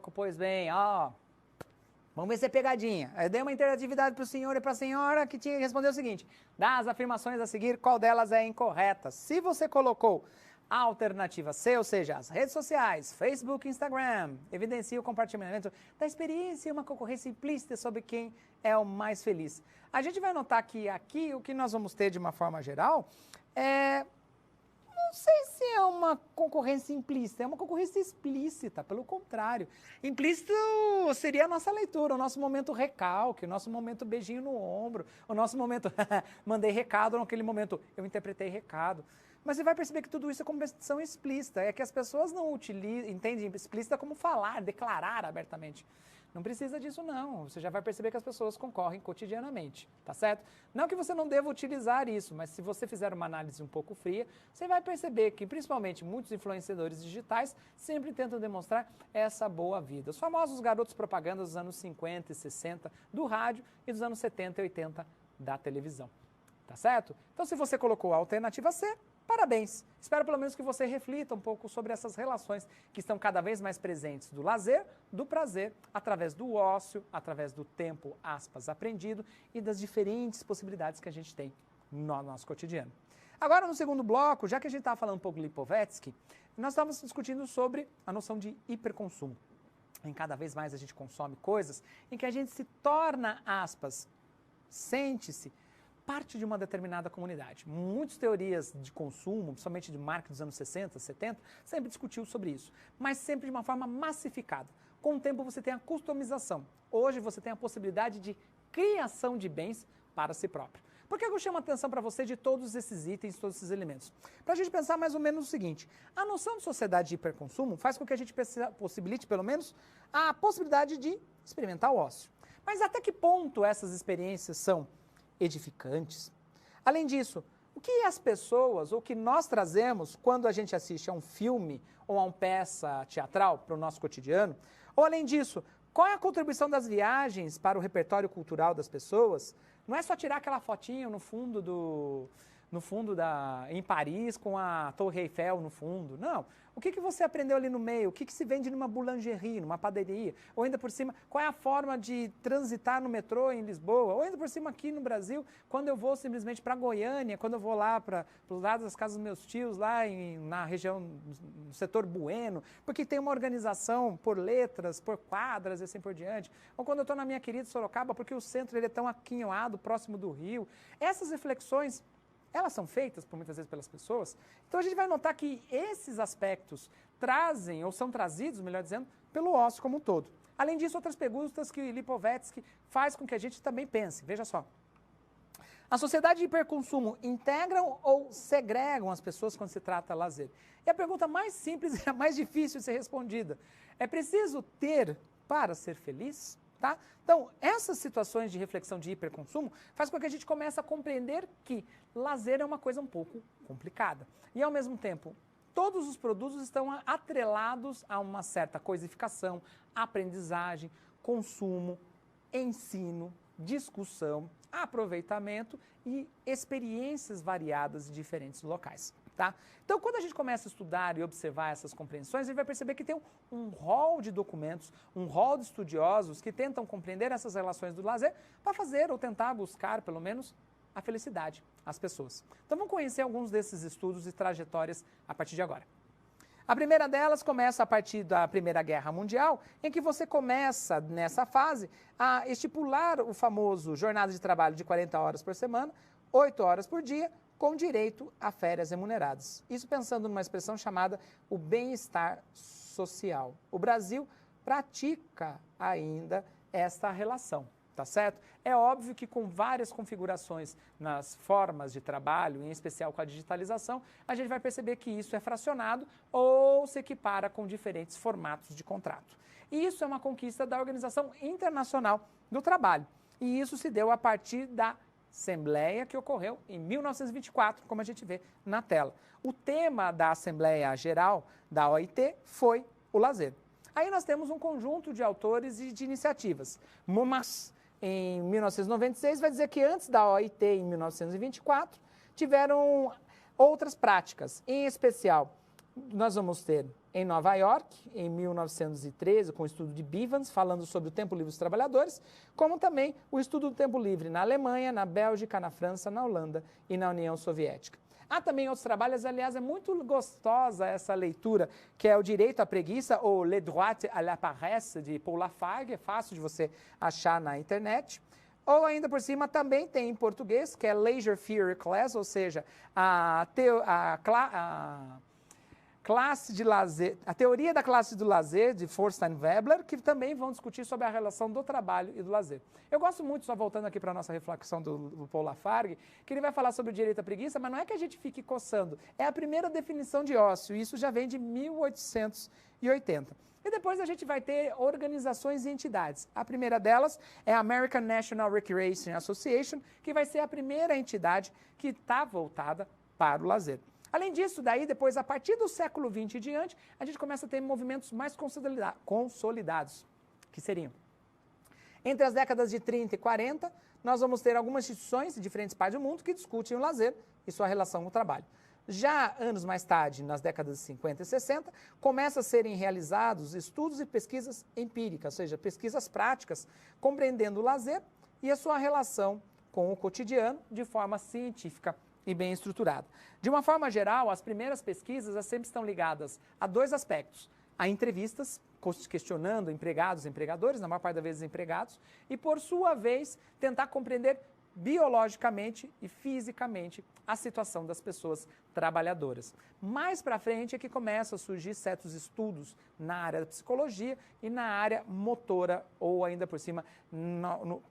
bloco, pois bem, ó, vamos ver se é pegadinha. Eu dei uma interatividade para o senhor e para a senhora que tinha que responder o seguinte: das afirmações a seguir, qual delas é incorreta? Se você colocou a alternativa C, ou seja, as redes sociais, Facebook e Instagram, evidencia o compartilhamento da experiência e uma concorrência implícita sobre quem é o mais feliz. A gente vai notar que aqui o que nós vamos ter de uma forma geral é... Não sei se é uma concorrência implícita, é uma concorrência explícita, pelo contrário. Implícito seria a nossa leitura, o nosso momento recalque, o nosso momento beijinho no ombro, o nosso momento mandei recado, naquele momento eu interpretei recado. Mas você vai perceber que tudo isso é compreensão explícita, é que as pessoas não entendem explícita como falar, declarar abertamente. Não precisa disso não, você já vai perceber que as pessoas concorrem cotidianamente, tá certo? Não que você não deva utilizar isso, mas se você fizer uma análise um pouco fria, você vai perceber que principalmente muitos influenciadores digitais sempre tentam demonstrar essa boa vida. Os famosos garotos propagandas dos anos 50 e 60 do rádio e dos anos 70 e 80 da televisão, tá certo? Então se você colocou a alternativa C, parabéns! Espero pelo menos que você reflita um pouco sobre essas relações que estão cada vez mais presentes do lazer, do prazer, através do ócio, através do tempo, aspas, aprendido e das diferentes possibilidades que a gente tem no nosso cotidiano. Agora, no segundo bloco, já que a gente estava falando um pouco de Lipovetsky, nós estávamos discutindo sobre a noção de hiperconsumo. Em cada vez mais a gente consome coisas em que a gente se torna, aspas, sente-se parte de uma determinada comunidade. Muitas teorias de consumo, principalmente de marketing dos anos 60, 70, sempre discutiu sobre isso, mas sempre de uma forma massificada. Com o tempo você tem a customização. Hoje você tem a possibilidade de criação de bens para si próprio. Por que eu chamo a atenção para você de todos esses itens, todos esses elementos? Para a gente pensar mais ou menos o seguinte: a noção de sociedade de hiperconsumo faz com que a gente possibilite, pelo menos, a possibilidade de experimentar o ócio. Mas até que ponto essas experiências são edificantes? Além disso, o que as pessoas, ou o que nós trazemos quando a gente assiste a um filme ou a uma peça teatral para o nosso cotidiano? Ou além disso, qual é a contribuição das viagens para o repertório cultural das pessoas? Não é só tirar aquela fotinho em Paris com a Torre Eiffel no fundo. Não. O que você aprendeu ali no meio? O que se vende numa boulangerie, numa padaria? Ou ainda por cima, qual é a forma de transitar no metrô em Lisboa? Ou ainda por cima aqui no Brasil, quando eu vou simplesmente para Goiânia, quando eu vou lá para os lados das casas dos meus tios, lá na região, no setor Bueno, porque tem uma organização por letras, por quadras e assim por diante. Ou quando eu estou na minha querida Sorocaba, porque o centro ele é tão aquinhoado, próximo do rio. Essas reflexões, elas são feitas por muitas vezes pelas pessoas. Então a gente vai notar que esses aspectos trazem, ou são trazidos, melhor dizendo, pelo ócio como um todo. Além disso, outras perguntas que Lipovetsky faz com que a gente também pense. Veja só. A sociedade de hiperconsumo integram ou segregam as pessoas quando se trata de lazer? E a pergunta mais simples e a mais difícil de ser respondida: é preciso ter para ser feliz? Tá? Então, essas situações de reflexão de hiperconsumo faz com que a gente comece a compreender que lazer é uma coisa um pouco complicada. E, ao mesmo tempo, todos os produtos estão atrelados a uma certa coisificação, aprendizagem, consumo, ensino, discussão, aproveitamento e experiências variadas em diferentes locais. Tá? Então, quando a gente começa a estudar e observar essas compreensões, a gente vai perceber que tem um rol de documentos, um rol de estudiosos que tentam compreender essas relações do lazer para fazer ou tentar buscar, pelo menos, a felicidade às pessoas. Então, vamos conhecer alguns desses estudos e trajetórias a partir de agora. A primeira delas começa a partir da Primeira Guerra Mundial, em que você começa, nessa fase, a estipular o famoso jornada de trabalho de 40 horas por semana, 8 horas por dia, com direito a férias remuneradas. Isso pensando numa expressão chamada o bem-estar social. O Brasil pratica ainda esta relação, tá certo? É óbvio que com várias configurações nas formas de trabalho, em especial com a digitalização, a gente vai perceber que isso é fracionado ou se equipara com diferentes formatos de contrato. E isso é uma conquista da Organização Internacional do Trabalho. E isso se deu a partir da Assembleia que ocorreu em 1924, como a gente vê na tela. O tema da Assembleia Geral da OIT foi o lazer. Aí nós temos um conjunto de autores e de iniciativas. Mas, em 1996, vai dizer que antes da OIT, em 1924, tiveram outras práticas, em especial Nós vamos ter em Nova York, em 1913, com o estudo de Bivans, falando sobre o tempo livre dos trabalhadores, como também o estudo do tempo livre na Alemanha, na Bélgica, na França, na Holanda e na União Soviética. Há também outros trabalhos, aliás, é muito gostosa essa leitura, que é o Direito à Preguiça, ou Le Droit à la Paresse, de Paul Lafargue, é fácil de você achar na internet. Ou ainda por cima também tem em português, que é Leisure Theory Class, ou seja, classe de lazer, a teoria da classe do lazer, de Thorstein Veblen, que também vão discutir sobre a relação do trabalho e do lazer. Eu gosto muito, só voltando aqui para a nossa reflexão do Paul Lafargue, que ele vai falar sobre o direito à preguiça, mas não é que a gente fique coçando, é a primeira definição de ócio, e isso já vem de 1880. E depois a gente vai ter organizações e entidades. A primeira delas é a American National Recreation Association, que vai ser a primeira entidade que está voltada para o lazer. Além disso, daí depois, a partir do século XX e diante, a gente começa a ter movimentos mais consolidados, que seriam. Entre as décadas de 30 e 40, nós vamos ter algumas instituições em diferentes partes do mundo que discutem o lazer e sua relação com o trabalho. Já anos mais tarde, nas décadas de 50 e 60, começam a serem realizados estudos e pesquisas empíricas, ou seja, pesquisas práticas, compreendendo o lazer e a sua relação com o cotidiano de forma científica e bem estruturada. De uma forma geral, as primeiras pesquisas sempre estão ligadas a dois aspectos: a entrevistas, questionando empregados e empregadores, na maior parte das vezes empregados, e por sua vez tentar compreender biologicamente e fisicamente a situação das pessoas trabalhadoras. Mais para frente é que começam a surgir certos estudos na área da psicologia e na área motora, ou ainda por cima,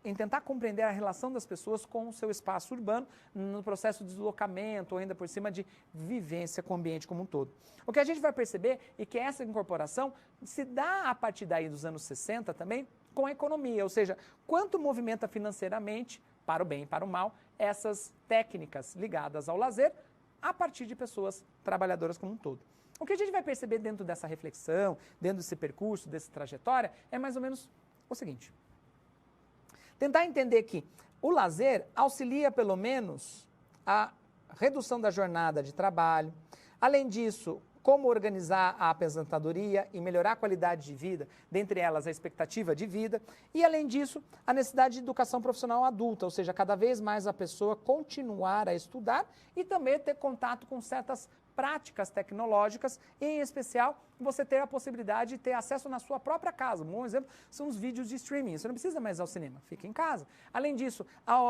em tentar compreender a relação das pessoas com o seu espaço urbano, no processo de deslocamento, ou ainda por cima de vivência com o ambiente como um todo. O que a gente vai perceber é que essa incorporação se dá a partir daí dos anos 60 também com a economia, ou seja, quanto movimenta financeiramente, para o bem e para o mal, essas técnicas ligadas ao lazer a partir de pessoas trabalhadoras como um todo. O que a gente vai perceber dentro dessa reflexão, dentro desse percurso, dessa trajetória, é mais ou menos o seguinte: tentar entender que o lazer auxilia pelo menos a redução da jornada de trabalho. Além disso, como organizar a aposentadoria e melhorar a qualidade de vida, dentre elas a expectativa de vida, e além disso, a necessidade de educação profissional adulta, ou seja, cada vez mais a pessoa continuar a estudar e também ter contato com certas práticas tecnológicas, e em especial você ter a possibilidade de ter acesso na sua própria casa. Um bom exemplo são os vídeos de streaming. Você não precisa mais ir ao cinema, fica em casa. Além disso,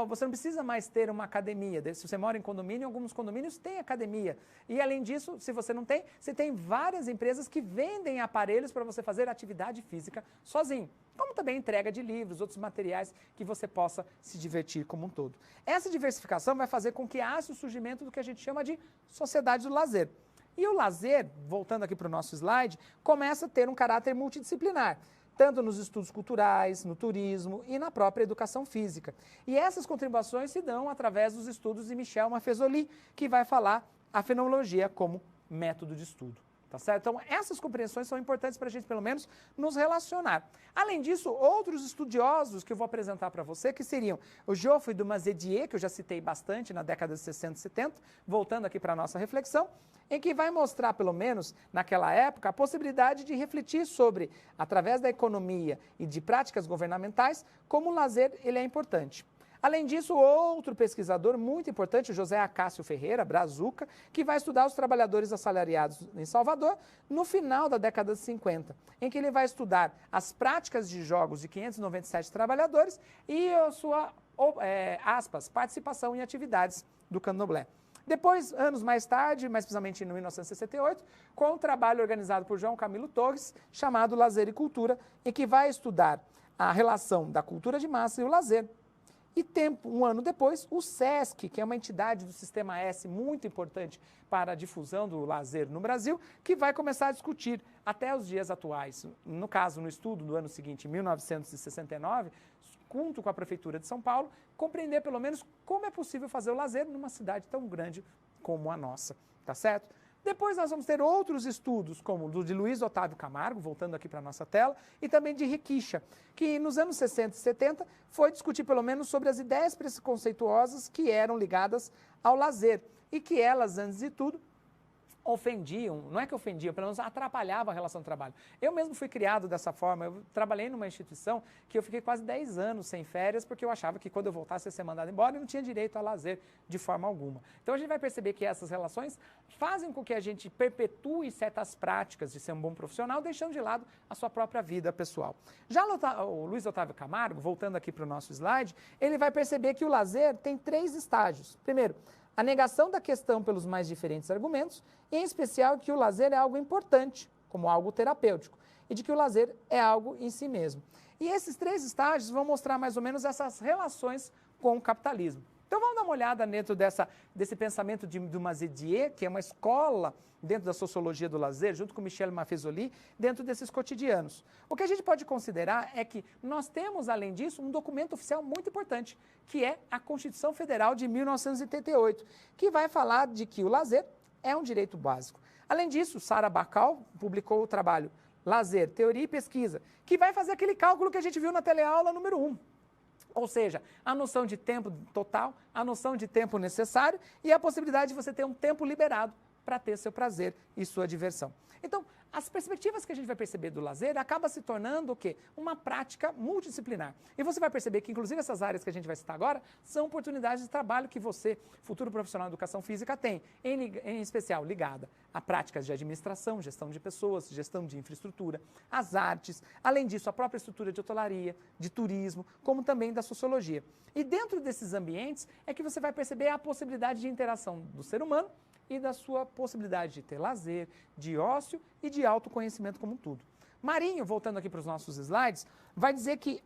você não precisa mais ter uma academia. Se você mora em condomínio, alguns condomínios têm academia. E além disso, se você não tem, você tem várias empresas que vendem aparelhos para você fazer atividade física sozinho. Como também entrega de livros, outros materiais que você possa se divertir como um todo. Essa diversificação vai fazer com que haja o surgimento do que a gente chama de sociedade do lazer. E o lazer, voltando aqui para o nosso slide, começa a ter um caráter multidisciplinar, tanto nos estudos culturais, no turismo e na própria educação física. E essas contribuições se dão através dos estudos de Michel Maffezoli, que vai falar a fenomenologia como método de estudo. Tá certo? Então, essas compreensões são importantes para a gente, pelo menos, nos relacionar. Além disso, outros estudiosos que eu vou apresentar para você, que seriam o Geoffroy de Mazetier, que eu já citei bastante na década de 60 e 70, voltando aqui para a nossa reflexão, em que vai mostrar, pelo menos naquela época, a possibilidade de refletir sobre, através da economia e de práticas governamentais, como o lazer ele é importante. Além disso, outro pesquisador muito importante, o José Acácio Ferreira, Brazuca, que vai estudar os trabalhadores assalariados em Salvador no final da década de 50, em que ele vai estudar as práticas de jogos de 597 trabalhadores e a sua, participação em atividades do candomblé. Depois, anos mais tarde, mais precisamente em 1968, com um trabalho organizado por João Camilo Torres, chamado Lazer e Cultura, em que vai estudar a relação da cultura de massa e o lazer. E um ano depois, o SESC, que é uma entidade do Sistema S muito importante para a difusão do lazer no Brasil, que vai começar a discutir até os dias atuais. No caso, no estudo do ano seguinte, 1969, junto com a Prefeitura de São Paulo, compreender pelo menos como é possível fazer o lazer numa cidade tão grande como a nossa, tá certo? Depois nós vamos ter outros estudos, como o de Luiz Otávio Camargo, voltando aqui para a nossa tela, e também de Riquicha, que nos anos 60 e 70 foi discutir pelo menos sobre as ideias preconceituosas que eram ligadas ao lazer, e que elas, antes de tudo, ofendiam, não é que ofendiam, pelo menos atrapalhava a relação de trabalho. Eu mesmo fui criado dessa forma, eu trabalhei numa instituição que eu fiquei quase 10 anos sem férias, porque eu achava que quando eu voltasse a ser mandado embora, eu não tinha direito a lazer de forma alguma. Então a gente vai perceber que essas relações fazem com que a gente perpetue certas práticas de ser um bom profissional, deixando de lado a sua própria vida pessoal. Já o Luiz Otávio Camargo, voltando aqui para o nosso slide, ele vai perceber que o lazer tem 3 estágios. Primeiro, a negação da questão pelos mais diferentes argumentos, e em especial que o lazer é algo importante, como algo terapêutico, e de que o lazer é algo em si mesmo. E esses 3 estágios vão mostrar mais ou menos essas relações com o capitalismo. Então vamos dar uma olhada dentro desse pensamento de Mazedier, que é uma escola dentro da sociologia do lazer, junto com Michel Maffezoli, dentro desses cotidianos. O que a gente pode considerar é que nós temos, além disso, um documento oficial muito importante, que é a Constituição Federal de 1988, que vai falar de que o lazer é um direito básico. Além disso, Sara Bacall publicou o trabalho Lazer, Teoria e Pesquisa, que vai fazer aquele cálculo que a gente viu na teleaula número 1. Ou seja, a noção de tempo total, a noção de tempo necessário e a possibilidade de você ter um tempo liberado para ter seu prazer e sua diversão. Então, as perspectivas que a gente vai perceber do lazer acaba se tornando o quê? Uma prática multidisciplinar. E você vai perceber que, inclusive, essas áreas que a gente vai citar agora são oportunidades de trabalho que você, futuro profissional de educação física, tem, em especial ligada a práticas de administração, gestão de pessoas, gestão de infraestrutura, as artes, além disso, a própria estrutura de hotelaria, de turismo, como também da sociologia. E dentro desses ambientes é que você vai perceber a possibilidade de interação do ser humano e da sua possibilidade de ter lazer, de ócio e de autoconhecimento como um todo. Marinho, voltando aqui para os nossos slides, vai dizer que,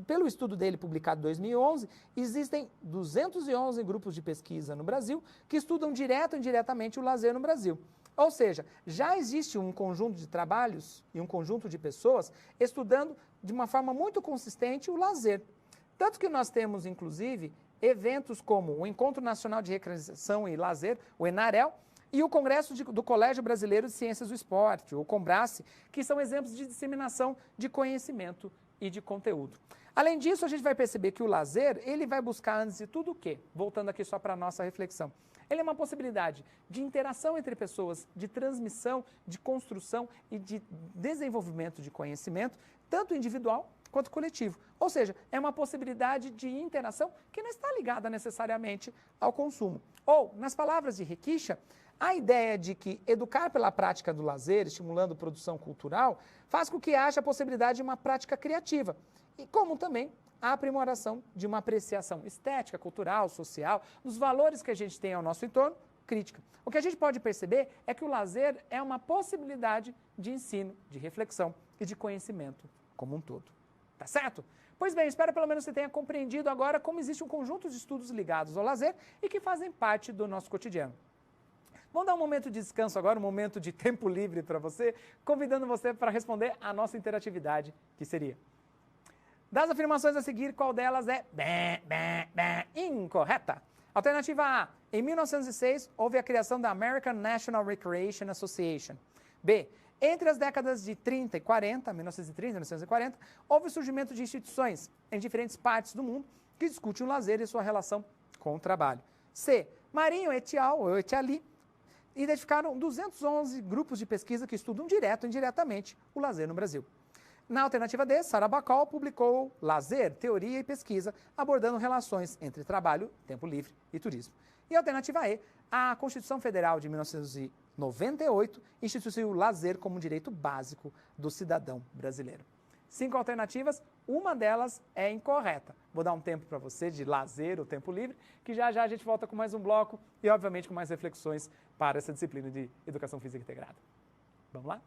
pelo estudo dele publicado em 2011, existem 211 grupos de pesquisa no Brasil que estudam direto ou indiretamente o lazer no Brasil. Ou seja, já existe um conjunto de trabalhos e um conjunto de pessoas estudando de uma forma muito consistente o lazer. Tanto que nós temos, inclusive, eventos como o Encontro Nacional de Recreação e Lazer, o ENAREL, e o Congresso do Colégio Brasileiro de Ciências do Esporte, o CONBRASE, que são exemplos de disseminação de conhecimento e de conteúdo. Além disso, a gente vai perceber que o lazer, ele vai buscar, antes de tudo, o quê? Voltando aqui só para a nossa reflexão. Ele é uma possibilidade de interação entre pessoas, de transmissão, de construção e de desenvolvimento de conhecimento, tanto individual quanto coletivo. Ou seja, é uma possibilidade de interação que não está ligada necessariamente ao consumo. Ou, nas palavras de Requicha, a ideia de que educar pela prática do lazer, estimulando produção cultural, faz com que haja a possibilidade de uma prática criativa, e como também a aprimoração de uma apreciação estética, cultural, social, dos valores que a gente tem ao nosso entorno, crítica. O que a gente pode perceber é que o lazer é uma possibilidade de ensino, de reflexão e de conhecimento como um todo. Tá certo? Pois bem, espero pelo menos que você tenha compreendido agora como existe um conjunto de estudos ligados ao lazer e que fazem parte do nosso cotidiano. Vamos dar um momento de descanso agora, um momento de tempo livre para você, convidando você para responder a nossa interatividade, que seria: das afirmações a seguir, qual delas é incorreta? Alternativa A. Em 1906, houve a criação da American National Recreation Association. B. Entre as décadas de 30 e 40, 1930 e 1940, houve o surgimento de instituições em diferentes partes do mundo que discutem o lazer e sua relação com o trabalho. C. Marinho et al. Ou et al. Identificaram 211 grupos de pesquisa que estudam direto ou indiretamente o lazer no Brasil. Na alternativa D, Sara Bacall publicou Lazer, Teoria e Pesquisa, abordando relações entre trabalho, tempo livre e turismo. E a alternativa E, a Constituição Federal de 1998 instituiu o lazer como um direito básico do cidadão brasileiro. 5 alternativas, uma delas é incorreta. Vou dar um tempo para você de lazer ou tempo livre, que já já a gente volta com mais um bloco e, obviamente, com mais reflexões para essa disciplina de Educação Física Integrada. Vamos lá?